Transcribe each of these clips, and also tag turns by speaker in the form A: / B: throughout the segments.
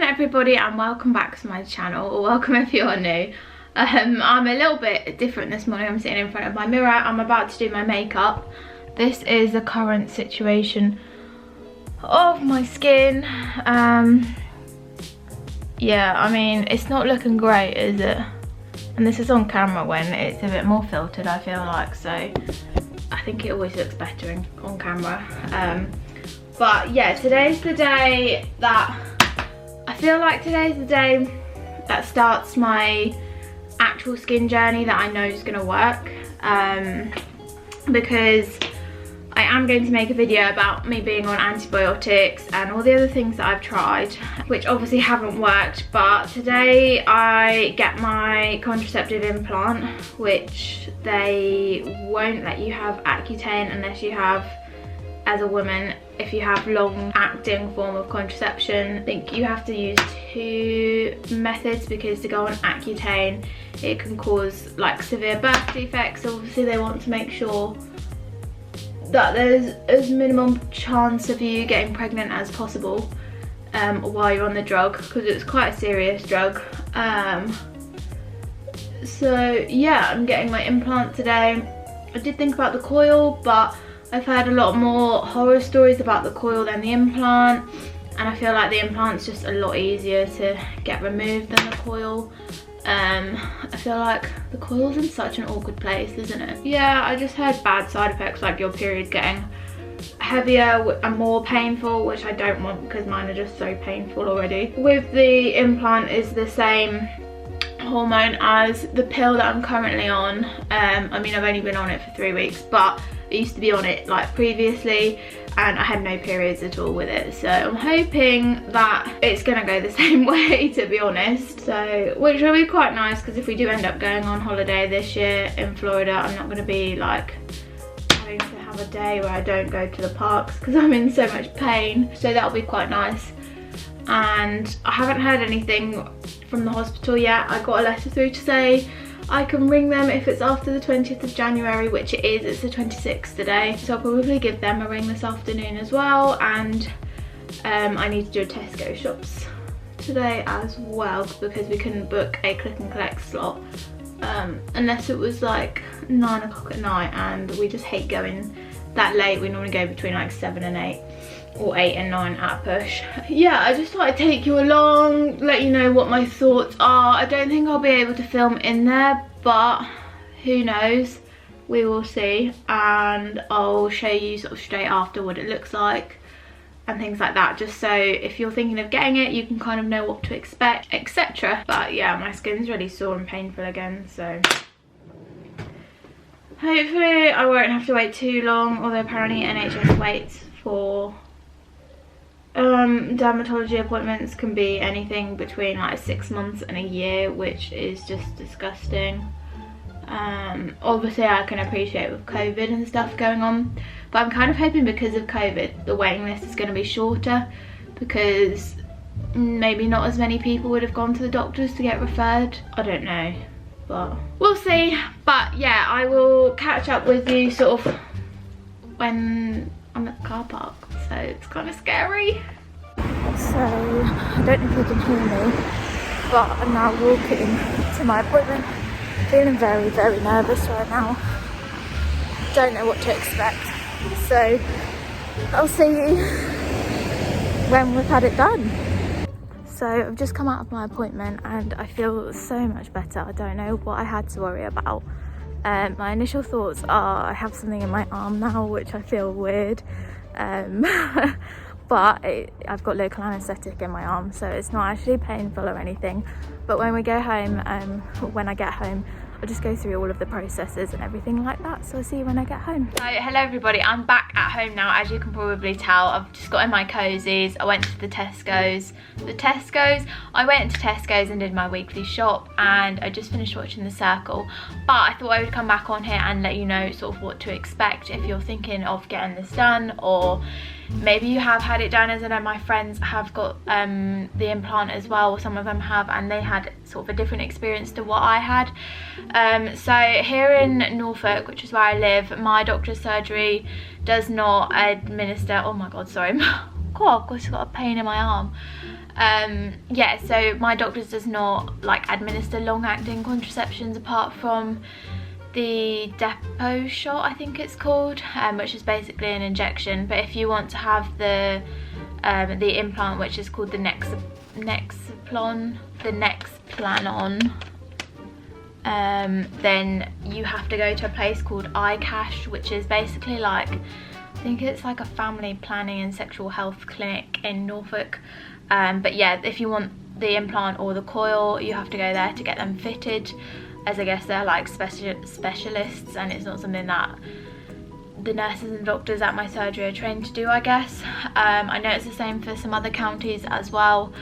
A: morning everybody and welcome back to my channel, or welcome if you're new. I'm a little bit different this morning. I'm sitting in front of my mirror. I'm about to do my makeup. This is the current situation of my skin. Yeah, I mean, it's not looking great, is it? And this is on camera when it's a bit more filtered, I feel like, so I think it always looks better on camera. But yeah, today's the day that I feel like today's the day that starts my actual skin journey that I know is going to work, because I am going to make a video about me being on antibiotics and all the other things that I've tried, which obviously haven't worked. But today I get my contraceptive implant, which they won't let you have Accutane unless you have, as a woman, if you have long acting form of contraception. I think you have to use 2 methods, because to go on Accutane it can cause like severe birth defects. Obviously they want to make sure that there's as minimum chance of you getting pregnant as possible while you're on the drug, because it's quite a serious drug. So yeah, I'm getting my implant today. I did think about the coil, but I've heard a lot more horror stories about the coil than the implant, and I feel like the implant's just a lot easier to get removed than the coil. I feel like the coil's in such an awkward place, isn't it? Yeah, I just heard bad side effects, like your period getting heavier and more painful, which I don't want because mine are just so painful already. With the implant is the same hormone as the pill that I'm currently on. I mean, I've only been on it for 3 weeks, but I used to be on it like previously and I had no periods at all with it, so I'm hoping that it's gonna go the same way, to be honest. So, which will be quite nice, because if we do end up going on holiday this year in Florida, I'm not gonna be like having to have a day where I don't go to the parks because I'm in so much pain, so that'll be quite nice. And I haven't heard anything from the hospital yet. I got a letter through to say I can ring them if it's after the 20th of January, which it is. It's the 26th today, so I'll probably give them a ring this afternoon as well. And I need to do a Tesco shops today as well, because we couldn't book a click and collect slot unless it was like 9 o'clock at night, and we just hate going that late. We normally go between like 7 and 8. Or 8 and 9 at a push. Yeah, I just thought I'd take you along, let you know what my thoughts are. I don't think I'll be able to film in there, but who knows, we will see. And I'll show you sort of straight after what it looks like and things like that, just so if you're thinking of getting it, you can kind of know what to expect, etc. But yeah, my skin's really sore and painful again, so hopefully I won't have to wait too long, although apparently NHS waits for dermatology appointments can be anything between like 6 months and a year, which is just disgusting. Obviously I can appreciate with COVID and stuff going on, but I'm kind of hoping because of COVID the waiting list is going to be shorter, because maybe not as many people would have gone to the doctors to get referred. I don't know, but we'll see. But yeah, I will catch up with you sort of when I'm at the car park, so it's kind of scary. So I don't know if you can hear me, but I'm now walking to my appointment, feeling very, very nervous right now. Don't know what to expect, so I'll see you when we've had it done. So I've just come out of my appointment and I feel so much better. I don't know what I had to worry about. My initial thoughts are I have something in my arm now, which I feel weird, but I've got local anaesthetic in my arm, so it's not actually painful or anything. But when we go home, when I get home, I'll just go through all of the processes and everything like that, so I'll see you when I get home. So hello everybody, I'm back at home now. As you can probably tell, I've just got in my cozies. I went to the Tesco's. I went into Tesco's and did my weekly shop, and I just finished watching The Circle, but I thought I would come back on here and let you know sort of what to expect if you're thinking of getting this done, or maybe you have had it done, as I know my friends have got the implant as well, or some of them have, and they had sort of a different experience to what I had. So here in Norfolk, which is where I live, my doctor's surgery does not administer, oh my god, sorry, I'm oh, I've just got a pain in my arm. Yeah, so my doctor does not like administer long-acting contraceptions apart from the depot shot, I think it's called, which is basically an injection. But if you want to have the implant, which is called the nexplanon, then you have to go to a place called iCash, which is basically like, I think it's like a family planning and sexual health clinic in Norfolk. But yeah, if you want the implant or the coil, you have to go there to get them fitted, as I guess they're like specialists, and it's not something that the nurses and doctors at my surgery are trained to do, I guess. I know it's the same for some other counties as well,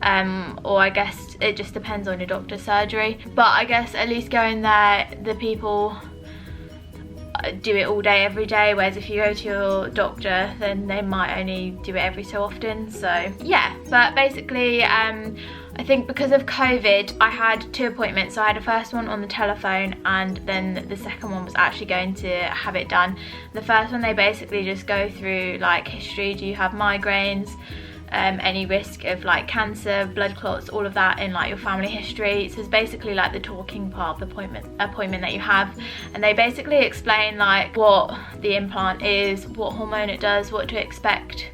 A: or I guess it just depends on your doctor's surgery. But I guess at least going there, the people do it all day every day, whereas if you go to your doctor, then they might only do it every so often. So yeah, but basically I think because of COVID, I had 2 appointments. So I had a first one on the telephone, and then the second one was actually going to have it done. The first one, they basically just go through like history. Do you have migraines? Any risk of like cancer, blood clots, all of that in like your family history. So it's basically like the talking part of the appointment that you have, and they basically explain like what the implant is, what hormone it does, what to expect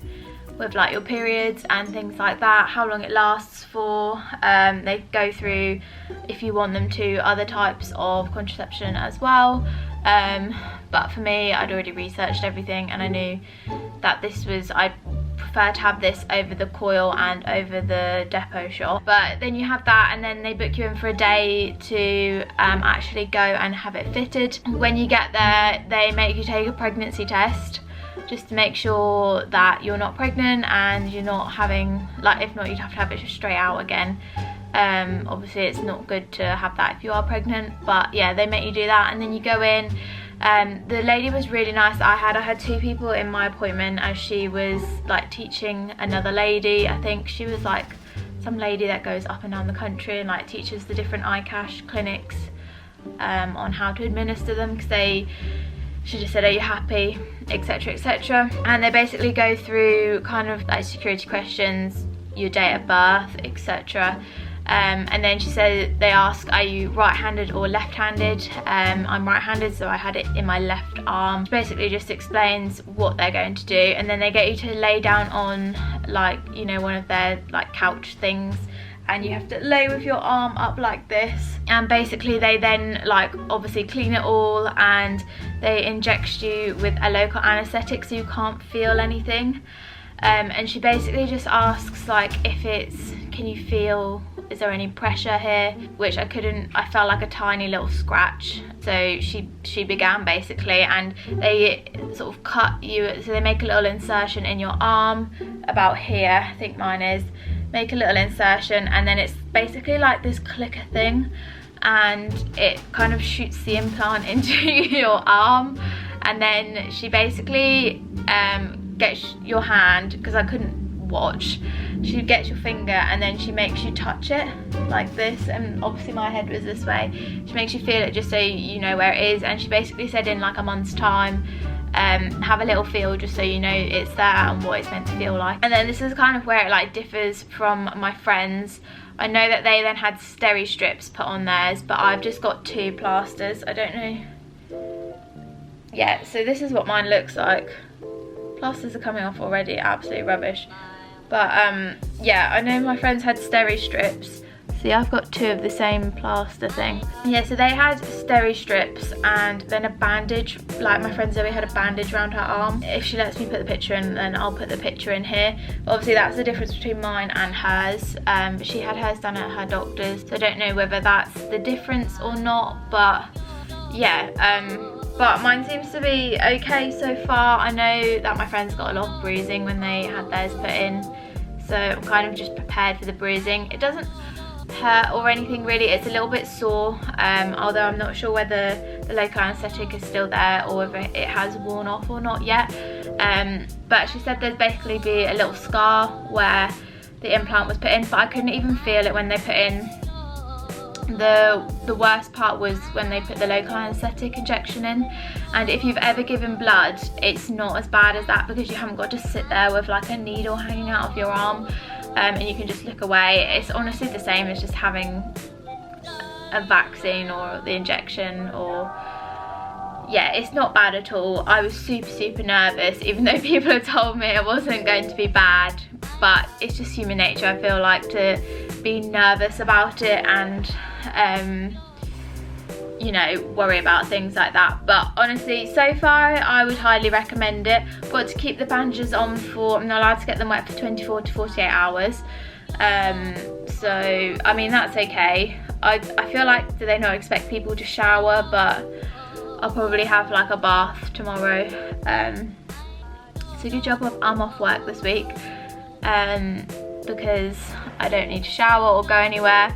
A: with like your periods and things like that, how long it lasts for. They go through, if you want them to, other types of contraception as well. But for me, I'd already researched everything, and I knew that I prefer to have this over the coil and over the depot shot. But then you have that, and then they book you in for a day to actually go and have it fitted. When you get there, they make you take a pregnancy test just to make sure that you're not pregnant and you're not having, like, if not, you'd have to have it straight out again. Obviously it's not good to have that if you are pregnant, but yeah, they make you do that, and then you go in. The lady was really nice. I had 2 people in my appointment, as she was like teaching another lady. I think she was like some lady that goes up and down the country and like teaches the different iCash clinics on how to administer them, because she just said, are you happy, etc, etc. And they basically go through kind of like security questions, your date of birth, etc. And then she said, they ask, are you right-handed or left-handed? I'm right-handed, so I had it in my left arm. She basically just explains what they're going to do, and then they get you to lay down on like, you know, one of their like couch things, and you have to lay with your arm up like this. And basically they then like obviously clean it all, and they inject you with a local anaesthetic so you can't feel anything. And she basically just asks like if it's, can you feel, is there any pressure here? Which I couldn't, I felt like a tiny little scratch. So she began basically, and they sort of cut you, so they make a little insertion in your arm about here, I think mine is, make a little insertion, and then it's basically like this clicker thing, and it kind of shoots the implant into your arm. And then she basically gets your hand, because I couldn't watch, she gets your finger and then she makes you touch it like this, and obviously my head was this way. She makes you feel it just so you know where it is, and she basically said in like a month's time, have a little feel just so you know it's there and what it's meant to feel like. And then this is kind of where it like differs from my friends. I know that they then had steri strips put on theirs, but I've just got 2 plasters. I don't know. Yeah, so this is what mine looks like. Plasters are coming off already, absolutely rubbish. But yeah, I know my friends had steri strips. See, I've got 2 of the same plaster thing. Yeah, so they had steri strips and then a bandage. Like my friend Zoe had a bandage around her arm. If she lets me put the picture in, then I'll put the picture in here. But obviously that's the difference between mine and hers. But she had hers done at her doctor's, so I don't know whether that's the difference or not. But yeah, but mine seems to be okay so far. I know that my friends got a lot of bruising when they had theirs put in, so I'm kind of just prepared for the bruising. It doesn't hurt or anything really, it's a little bit sore, although I'm not sure whether the local anaesthetic is still there or whether it has worn off or not yet. But she said there'd basically be a little scar where the implant was put in, but I couldn't even feel it when they put in The worst part was when they put the local anaesthetic injection in, and if you've ever given blood, it's not as bad as that because you haven't got to sit there with like a needle hanging out of your arm, and you can just look away. It's honestly the same as just having a vaccine or the injection, or yeah, it's not bad at all. I was super nervous, even though people had told me it wasn't going to be bad, but it's just human nature, I feel like, to be nervous about it and you know, worry about things like that. But honestly, so far I would highly recommend it. But to keep the bandages on for, I'm not allowed to get them wet for 24 to 48 hours, so I mean that's okay. I feel like, do they not expect people to shower? But I'll probably have like a bath tomorrow. So good job I'm off work this week, because I don't need to shower or go anywhere.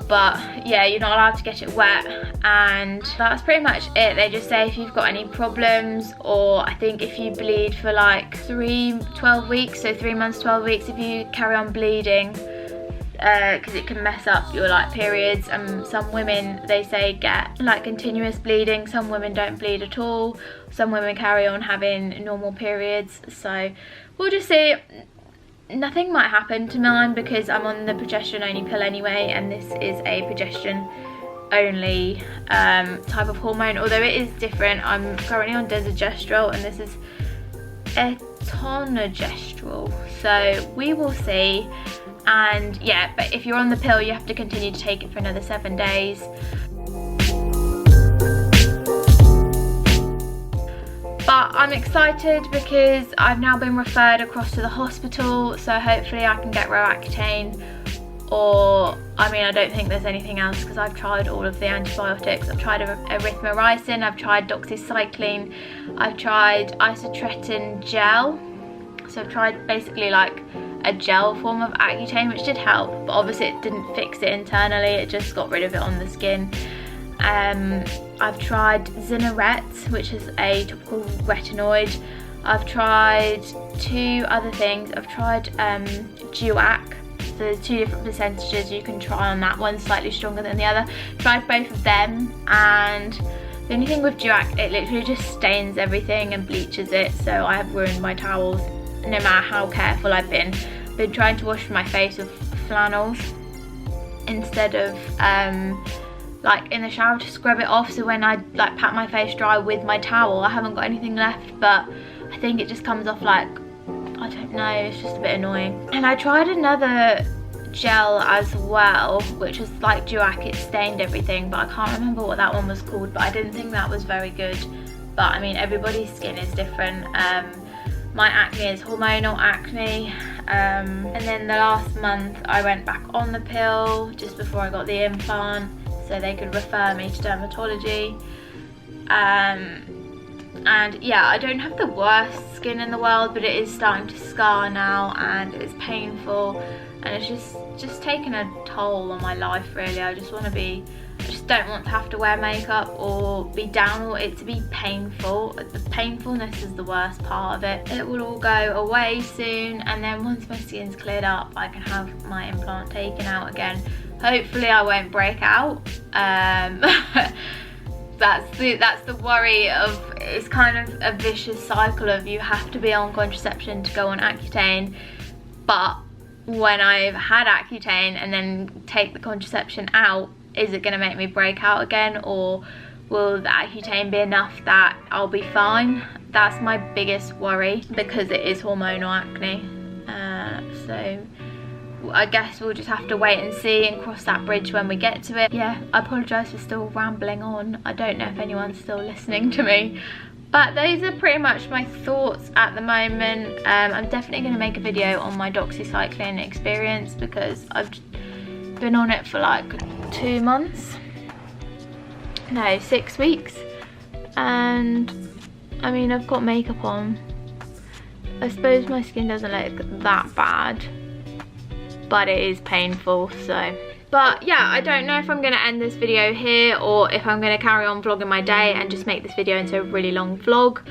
A: But yeah, you're not allowed to get it wet, and that's pretty much it. They just say if you've got any problems, or I think if you bleed for like 12 weeks, so 3 months, 12 weeks, if you carry on bleeding, because it can mess up your like periods. And some women, they say, get like continuous bleeding, some women don't bleed at all, some women carry on having normal periods. So we'll just see. Nothing might happen to mine because I'm on the progesterone only pill anyway, and this is a progesterone only type of hormone, although it is different. I'm currently on desogestrel and this is etonogestrel, so we will see. And yeah, but if you're on the pill, you have to continue to take it for another 7 days. But I'm excited because I've now been referred across to the hospital, so hopefully I can get Accutane, or I mean, I don't think there's anything else because I've tried all of the antibiotics. I've tried erythromycin, I've tried doxycycline, I've tried isotretinoin gel, so I've tried basically like a gel form of Accutane, which did help, but obviously it didn't fix it internally, it just got rid of it on the skin. I've tried Zinarette, which is a topical retinoid. I've tried 2 other things. I've tried Duac. So there's 2 different percentages you can try on that one, slightly stronger than the other. Tried both of them, and the only thing with Duac, it literally just stains everything and bleaches it, so I have ruined my towels no matter how careful I've been. Been trying to wash my face with flannels instead of like in the shower to scrub it off, so when I like pat my face dry with my towel, I haven't got anything left, but I think it just comes off like, I don't know, it's just a bit annoying. And I tried another gel as well, which was like Duac, it stained everything, but I can't remember what that one was called, but I didn't think that was very good. But I mean, everybody's skin is different. My acne is hormonal acne, and then the last month I went back on the pill just before I got the implant, so they could refer me to dermatology. And yeah, I don't have the worst skin in the world, but it is starting to scar now, and it's painful, and it's just taken a toll on my life really. I just don't want to have to wear makeup or be down, or it to be painful. The painfulness is the worst part of it. It will all go away soon, and then once my skin's cleared up, I can have my implant taken out again. Hopefully I won't break out. That's the worry of, it's kind of a vicious cycle of you have to be on contraception to go on Accutane, but when I've had Accutane and then take the contraception out, is it going to make me break out again, or will the Accutane be enough that I'll be fine? That's my biggest worry, because it is hormonal acne. So I guess we'll just have to wait and see and cross that bridge when we get to it. Yeah, I apologise for still rambling on. I don't know if anyone's still listening to me. But those are pretty much my thoughts at the moment. I'm definitely going to make a video on my doxycycline experience, because I've been on it for like 2 months. No, 6 weeks. And I mean, I've got makeup on. I suppose my skin doesn't look that bad, but it is painful, so. But yeah, I don't know if I'm going to end this video here, or if I'm going to carry on vlogging my day and just make this video into a really long vlog.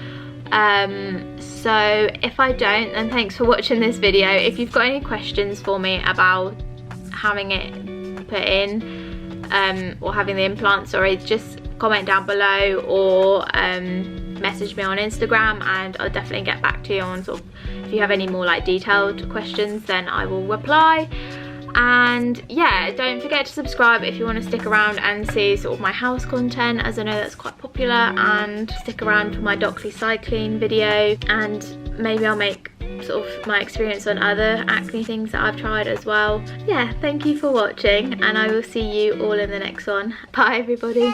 A: So if I don't, then thanks for watching this video. If you've got any questions for me about having it put in, or having the implant, sorry, just comment down below or message me on Instagram, and I'll definitely get back to you on sort of, if you have any more like detailed questions, then I will reply. And yeah, don't forget to subscribe if you want to stick around and see sort of my house content, as I know that's quite popular, and stick around for my doxycycline video, and maybe I'll make sort of my experience on other acne things that I've tried as well. Yeah, thank you for watching, and I will see you all in the next one. Bye everybody.